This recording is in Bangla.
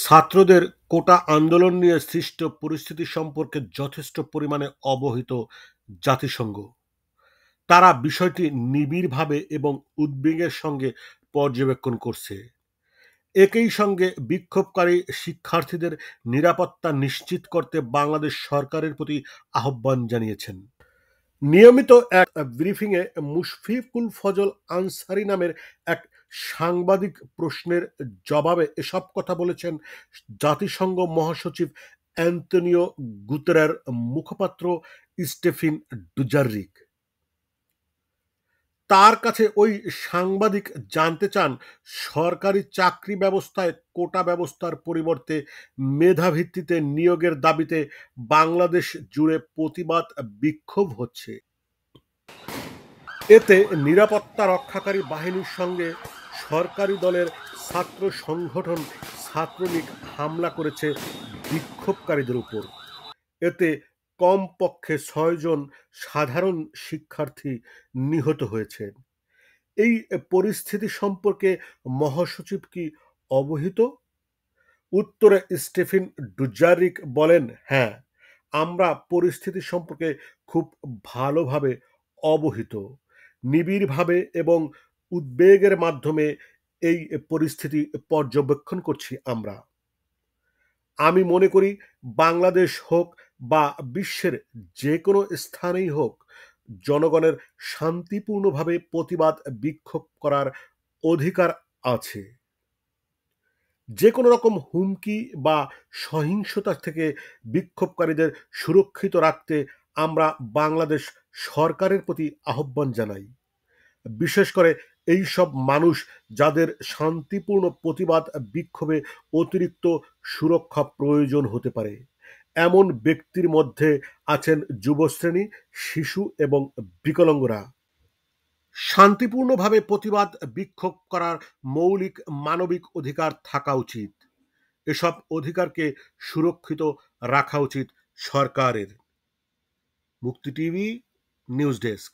ছাত্রদের কোটা আন্দোলন নিয়ে সৃষ্ট পরিস্থিতি সম্পর্কে যথেষ্ট পরিমাণে অবহিত জাতিসংঘ। তারা বিষয়টি নিবিড়ভাবে এবং উদ্বেগের সঙ্গে পর্যবেক্ষণ করছে। একই সঙ্গে বিক্ষোভকারী শিক্ষার্থীদের নিরাপত্তা নিশ্চিত করতে বাংলাদেশ সরকারের প্রতি আহ্বান জানিয়েছেন। নিয়মিত এক ব্রিফিংয়ে মুশফিকুল ফজল আনসারী নামের এক সাংবাদিক প্রশ্নের জবাবে এসব কথা বলেছেন জাতিসংঘ মহাসচিব অ্যান্তনিও গুতেরের মুখপাত্র স্টেফিন ডুজারিক। তার কাছে ওই সাংবাদিক জানতে চান, সরকারি চাকরি ব্যবস্থায় কোটা ব্যবস্থার পরিবর্তে মেধাভিত্তিতে নিয়োগের দাবিতে বাংলাদেশ জুড়ে প্রতিবাদ বিক্ষোভ হচ্ছে। এতে নিরাপত্তা রক্ষাকারী বাহিনীর সঙ্গে সরকারি দলের ছাত্র সংগঠন ছাত্রলীগ হামলা করেছে বিক্ষোভকারীদের উপর। এতে কমপক্ষে ৬ জন সাধারণ শিক্ষার্থী নিহত হয়েছে। এই পরিস্থিতি সম্পর্কে মহাসচিব কি অবহিত? উত্তরে স্টেফেন ডুজারিক বলেন, হ্যাঁ, আমরা পরিস্থিতি সম্পর্কে খুব ভালোভাবে অবহিত। নিবিড়ভাবে এবং উদ্বেগের মাধ্যমে এই পরিস্থিতি পর্যবেক্ষণ করছি আমরা। আমি মনে করি বাংলাদেশ হোক বা বিশ্বের যে কোনো স্থানেই হোক, জনগণের শান্তিপূর্ণভাবে প্রতিবাদ বিক্ষোভ করার অধিকার আছে। যে কোনো রকম হুমকি বা সহিংসতা থেকে বিক্ষোভকারীদের সুরক্ষিত রাখতে আমরা বাংলাদেশ সরকারের প্রতি আহ্বান জানাই। বিশেষ করে এই সব মানুষ যাদের শান্তিপূর্ণ প্রতিবাদ বিক্ষোভে অতিরিক্ত সুরক্ষা প্রয়োজন হতে পারে, এমন ব্যক্তির মধ্যে আছেন যুবশ্রেণী, শিশু এবং বিকলাঙ্গরা। শান্তিপূর্ণভাবে প্রতিবাদ বিক্ষোভ করার মৌলিক মানবিক অধিকার থাকা উচিত। এসব অধিকারকে সুরক্ষিত রাখা উচিত সরকারের। মুক্তি টিভি নিউজ ডেস্ক।